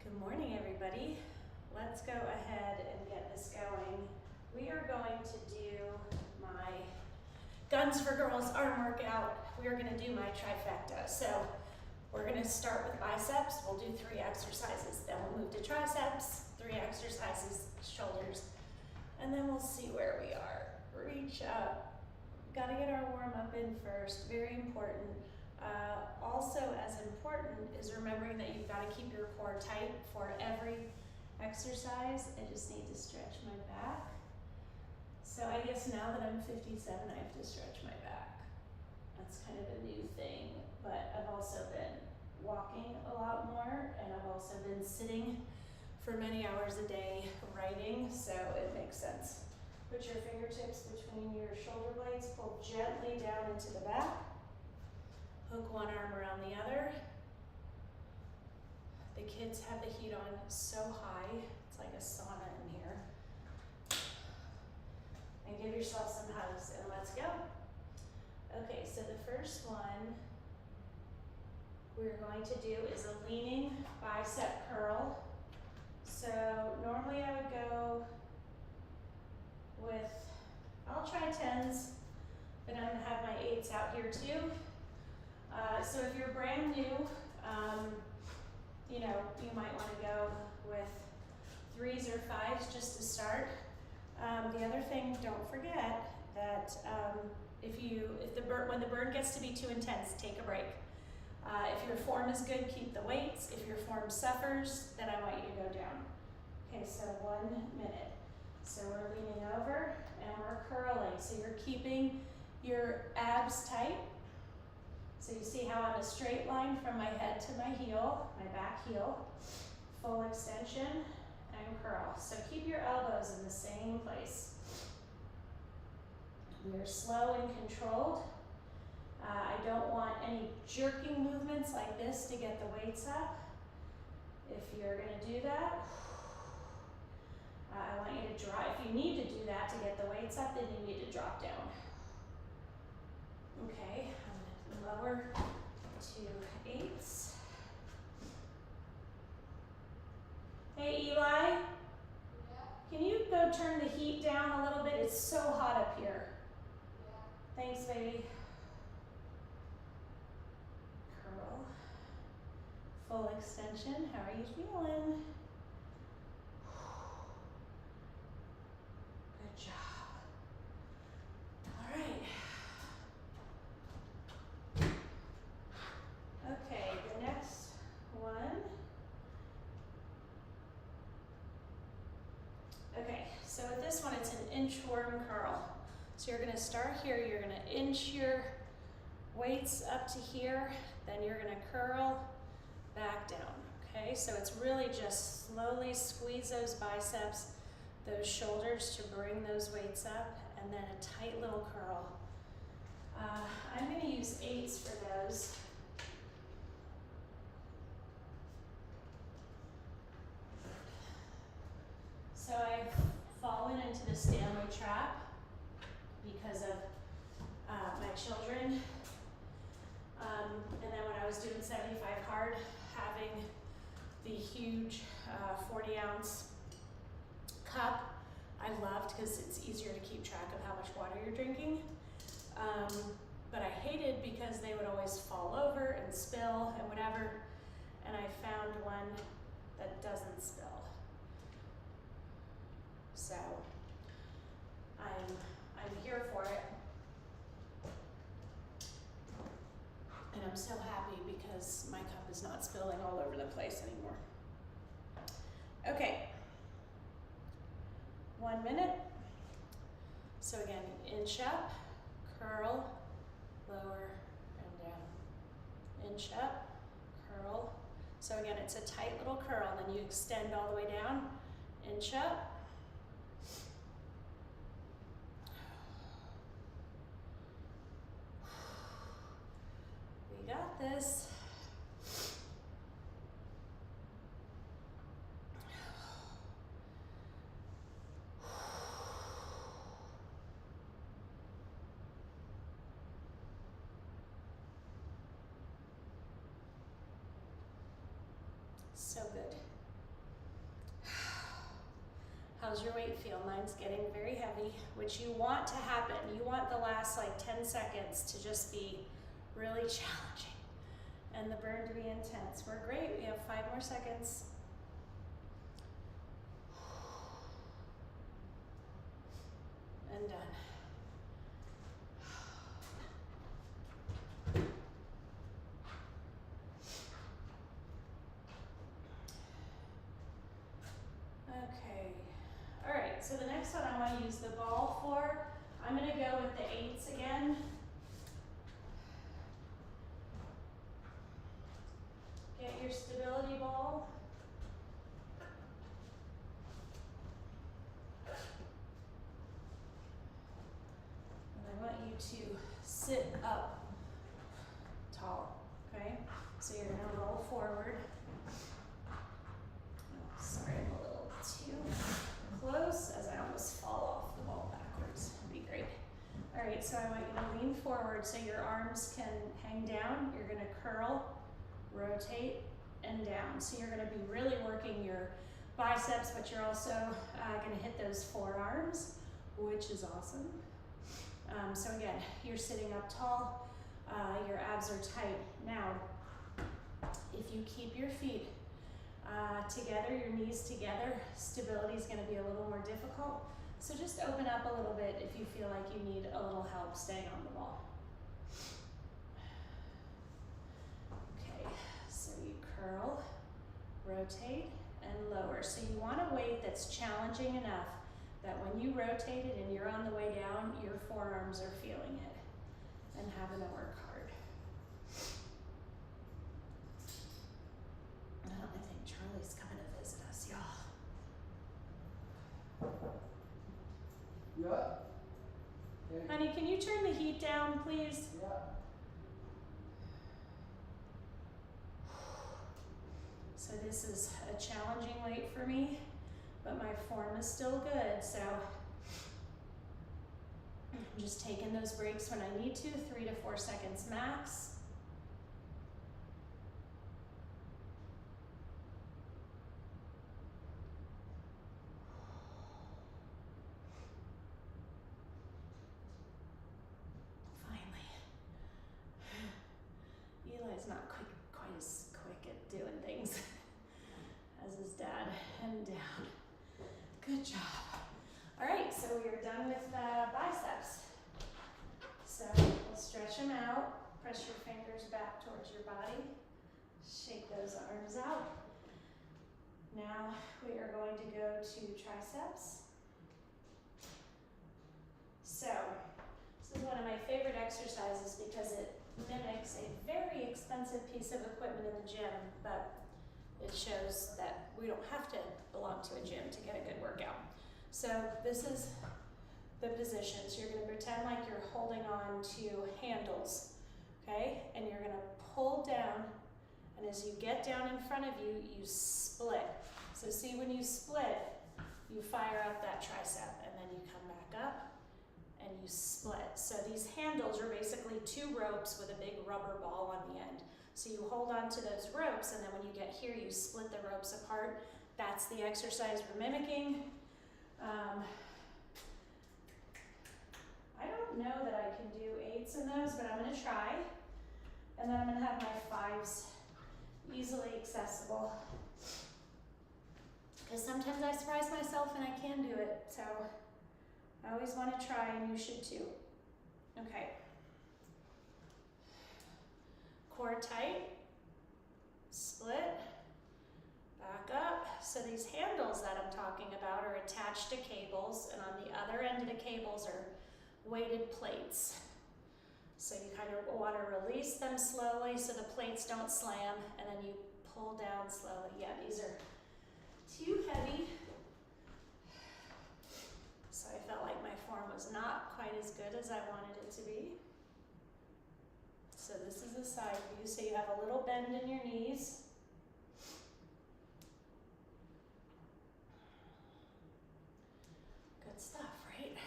Good morning, everybody. Let's go ahead and get this going. We are going to do my Guns for Girls arm workout. We are going to do my trifecta. So we're going to start with biceps. We'll do 3 exercises. Then we'll move to triceps, 3 exercises, shoulders, and then we'll see where we are. Reach up. Got to get our warm up in first. Very important. Also as important is remembering that you've got to keep your core tight for every exercise. I just need to stretch my back. So I guess now that I'm 57, I have to stretch my back. That's kind of a new thing, but I've also been walking a lot more, and I've also been sitting for many hours a day writing, so it makes sense. Put your fingertips between your shoulder blades, pull gently down into the back. Hook one arm around the other. The kids have the heat on so high, it's like a sauna in here. And give yourself some hugs and let's go. Okay, so the first one we're going to do is a leaning bicep curl. So normally I would go with, I'll try 10s, but I'm gonna have my 8s out here too. So if you're brand new, you might want to go with 3s or 5s just to start. The other thing, don't forget that when the burn gets to be too intense, take a break. If your form is good, keep the weights. If your form suffers, then I want you to go down. Okay, so 1 minute. So we're leaning over and we're curling. So you're keeping your abs tight. So you see how I'm a straight line from my head to my heel, my back heel, full extension and curl. So keep your elbows in the same place. We're slow and controlled. I don't want any jerking movements like this to get the weights up. If you're gonna do that, I want you to drop. If you need to do that to get the weights up, then you need to drop down. Okay, I'm gonna lower to 8s. Hey Eli, yeah. Can you go turn the heat down a little bit? It's so hot up here. Yeah. Thanks, baby. Curl. Full extension. How are you feeling? Good job. All right. Okay, the next one. Okay, so with this one, it's an inchworm curl. So you're gonna start here, you're gonna inch your weights up to here, then you're gonna curl back down, okay? So it's really just slowly squeeze those biceps, those shoulders to bring those weights up, and then a tight little curl. I'm gonna use 8s for those. So I've fallen into the Stanley trap because of my children. And then when I was doing 75 hard, having the huge 40-ounce cup, I loved because it's easier to keep track of how much water you're drinking. But I hated because they would always fall over and spill and whatever. And I found one that doesn't spill. So I'm here for it. And I'm so happy because my cup is not spilling all over the place anymore. Okay. 1 minute. So again, inch up, curl, lower and down. Inch up, curl. So again, it's a tight little curl, and then you extend all the way down, inch up. We got this. So good. does your weight feel? Mine's getting very heavy, which you want to happen. You want the last like 10 seconds to just be really challenging and the burn to be intense. We're great, we have 5 more seconds. And done. Okay, all right, so the next one I want to use the ball for. I'm going to go with the 8s again. Get your stability ball. And I want you to sit up tall, okay? So you're gonna roll forward. Oh, sorry, I'm a little too close as I almost fall off the ball backwards. That'd be great. All right, so I want you to lean forward so your arms can hang down. You're gonna curl, rotate, and down. So you're gonna be really working your biceps, but you're also gonna hit those forearms, which is awesome. So again, you're sitting up tall, your abs are tight. Now, if you keep your feet together, your knees together, stability is gonna be a little more difficult. So just open up a little bit if you feel like you need a little help staying on the ball. Okay, so you curl, rotate, and lower. So you want a weight that's challenging enough that when you rotate it and you're on the way down, your forearms are feeling it and having to work hard. I think Charlie's coming to visit us, y'all. Yeah. Okay. Honey, can you turn the heat down, please? Yeah. So this is a challenging weight for me, but my form is still good, so I'm just taking those breaks when I need to, 3 to 4 seconds max. Finally. Eli's not quite as quick at doing things as his dad, and down. Good job. All right, so we are done with the biceps. So we'll stretch them out, press your fingers back towards your body, shake those arms out. Now we are going to go to triceps. So this is one of my favorite exercises because it mimics a very expensive piece of equipment in the gym, but it shows that we don't have to belong to a gym to get a good workout. So this is the positions. You're gonna pretend like you're holding on to handles, okay? And you're gonna pull down, and as you get down in front of you, you split. So see, when you split, you fire up that tricep, and then you come back up, and you split. So these handles are basically 2 ropes with a big rubber ball on the end. So you hold on to those ropes, and then when you get here, you split the ropes apart. That's the exercise we're mimicking. I don't know that I can do 8s in those, but I'm gonna try. And then I'm gonna have my 5s easily accessible. Because sometimes I surprise myself and I can do it, so I always wanna try, and you should too. Okay. Core tight, split, back up. So these handles that I'm talking about are attached to cables, and on the other end of the cables are weighted plates. So you kind of want to release them slowly so the plates don't slam, and then you pull down slowly. Yeah, these are too heavy. So I felt like my form was not quite as good as I wanted it to be. So this is a side view, so you have a little bend in your knees. Good stuff, right?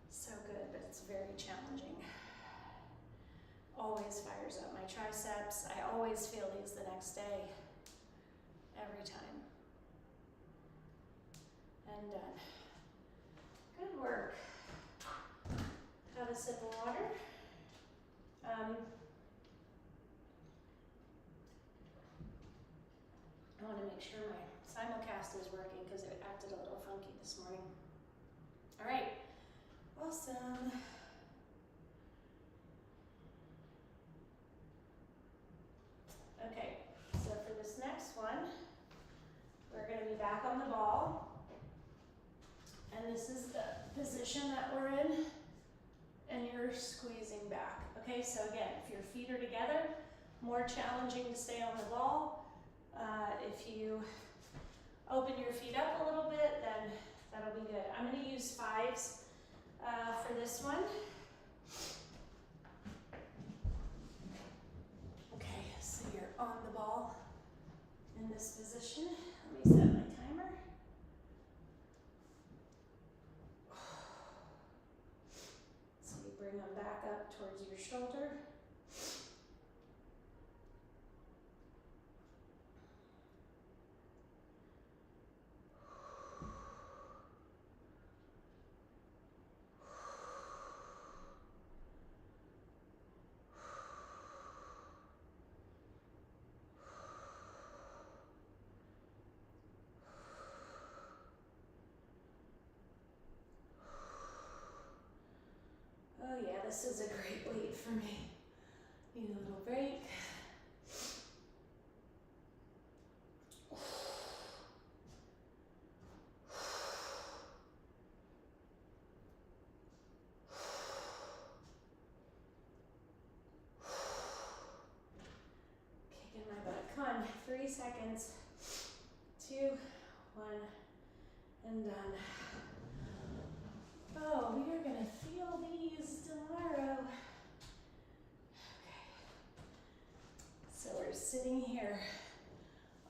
So good, but it's very challenging. always fires up my triceps. I always feel these the next day, every time. And done. Good work. Have a sip of water. I want to make sure my simulcast is working because it acted a little funky this morning. All right, awesome. Okay, so for this next one, we're going to be back on the ball. And this is the position that we're in, and you're squeezing back. Okay, so again, if your feet are together, more challenging to stay on the ball. If you open your feet up a little bit, then that'll be good. I'm going to use 5s for this one. Okay, so you're on the ball in this position. Let me set my timer. So you bring them back up towards your shoulder. Oh yeah, this is a great weight for me. Need a little break. Kicking my butt. Come on, 3 seconds. 2, 1, and done. Oh, we are gonna feel these tomorrow. Okay. So we're sitting here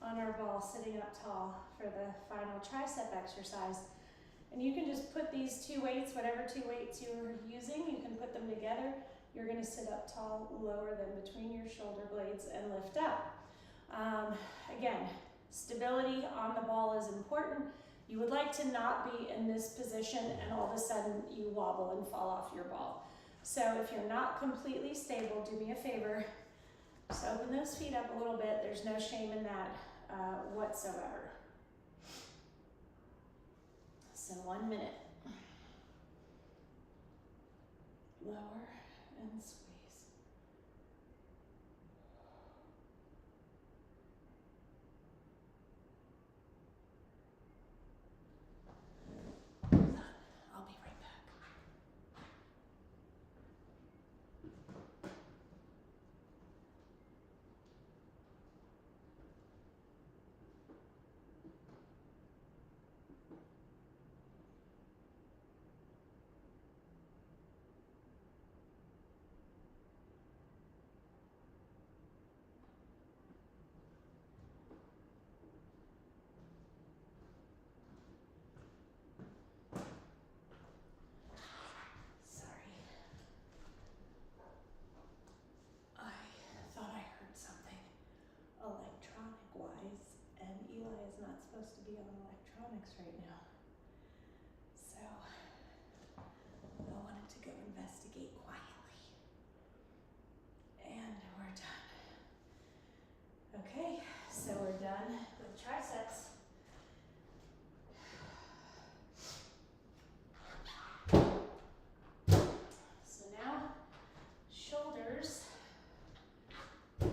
on our ball, sitting up tall for the final tricep exercise. And you can just put these 2 weights, whatever 2 weights you're using, you can put them together. You're gonna sit up tall, lower them between your shoulder blades and lift up. Again, stability on the ball is important. You would like to not be in this position and all of a sudden you wobble and fall off your ball. So if you're not completely stable, do me a favor, just open those feet up a little bit. There's no shame in that whatsoever. So 1 minute. Lower and squeeze. I'll be right back. Right now. So I wanted to go investigate quietly. And we're done. Okay, so we're done with triceps. So now shoulders. Let's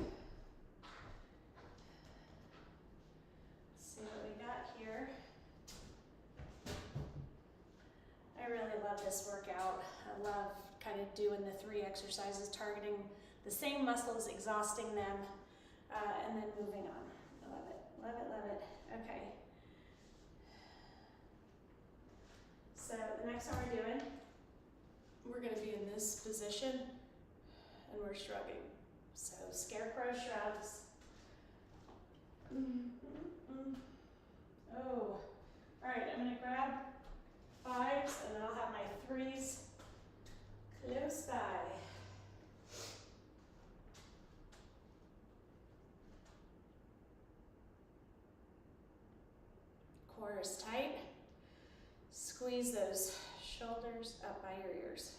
see what we got here. I really love this workout. I love kind of doing the 3 exercises, targeting the same muscles, exhausting them, and then moving on. I love it, love it, love it. Okay. So the next one we're doing, we're going to be in this position, and we're shrugging. So scarecrow shrugs. Oh, all right, I'm going to grab 5s, and then I'll have my 3s close by. squeeze those shoulders up by your ears.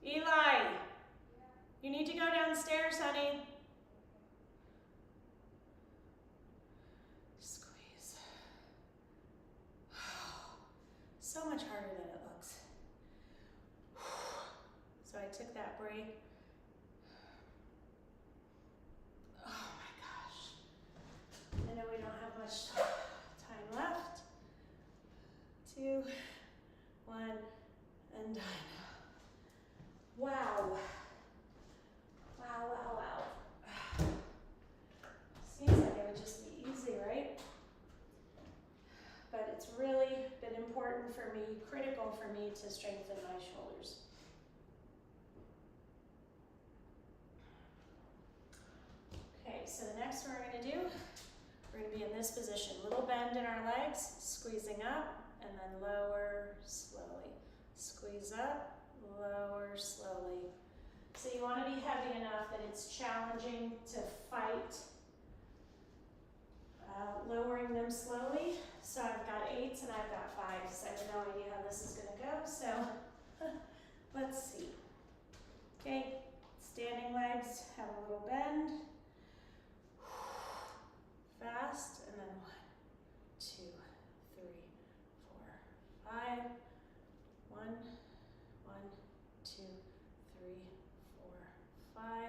Eli, you need to go downstairs, honey. Squeeze. So much harder than it looks. So I took that break. Oh my gosh. I know we don't have much time left. 2, 1, and done. Wow. Wow, wow, wow. Seems like it would just be easy, right? But it's really been important for me, critical for me to strengthen my shoulders. Okay, so the next one we're gonna do, we're gonna be in this position. Little bend in our legs, squeezing up, and then lower slowly. Squeeze up, lower slowly. So you want to be heavy enough that it's challenging to fight lowering them slowly. So I've got 8s and I've got 5s. I have no idea how this is going to go, so let's see. Okay, standing legs, have a little bend. Fast, and then 1, 2, 3, 4, 5. 1, 1, 2, 3, 4, 5. 1,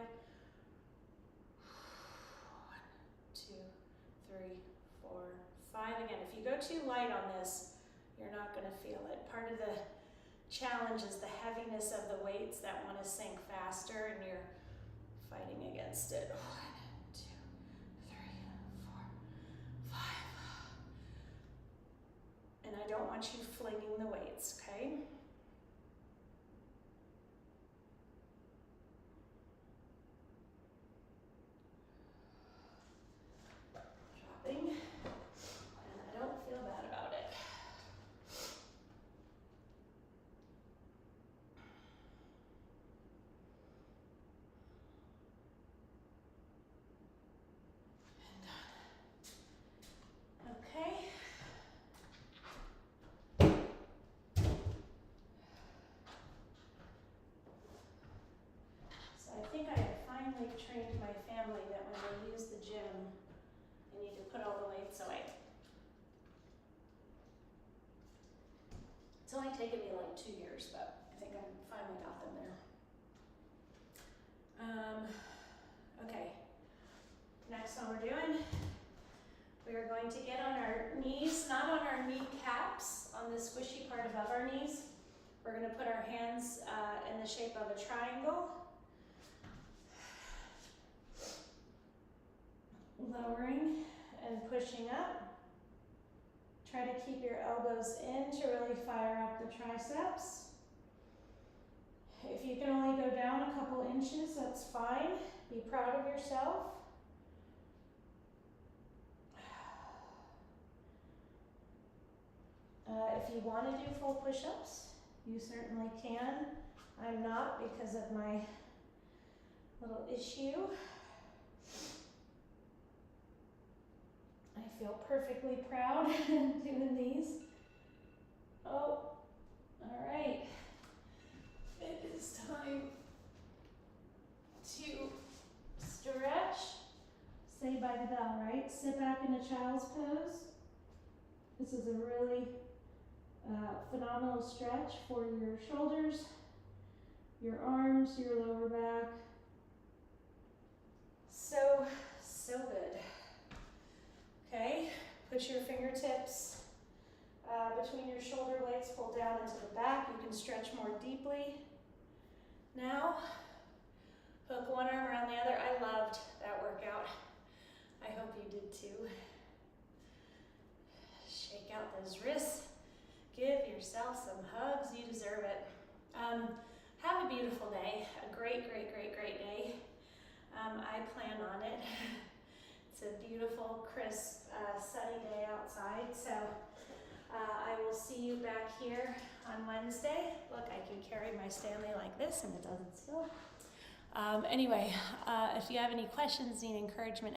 2, 3, 4, 5. Again, if you go too light on this, you're not going to feel it. Part of the challenge is the heaviness of the weights that want to sink faster, and you're fighting against it. 1, 2, 3, 4, 5. And I don't want you flinging the weights, okay? Dropping, and I don't feel bad about it. And done. Okay. So I think I have finally trained my family that when they use the gym, they need to put all the weights away. It's only taken me like 2 years, but I think I finally got them there. Okay, next one we're doing, we are going to get on our knees, not on our kneecaps, on the squishy part above our knees. We're going to put our hands in the shape of a triangle. Lowering and pushing up. Try to keep your elbows in to really fire up the triceps. If you can only go down a couple inches, that's fine. Be proud of yourself. If you want to do full push-ups, you certainly can. I'm not because of my little issue. I feel perfectly proud doing these. Oh, all right. It is time to stretch. Say by the bell, right? Sit back in a child's pose. This is a really phenomenal stretch for your shoulders, your arms, your lower back. So good. Okay, put your fingertips between your shoulder blades, pull down into the back. You can stretch more deeply. Now, hook one arm around the other. I loved that workout. I hope you did too. Shake out those wrists. Give yourself some hugs. You deserve it. Have a beautiful day. A great day. I plan on it. crisp, sunny day outside. So I will see you back here on Wednesday. Look, I can carry my Stanley like this and it doesn't spill. Anyway, if you have any questions, need encouragement,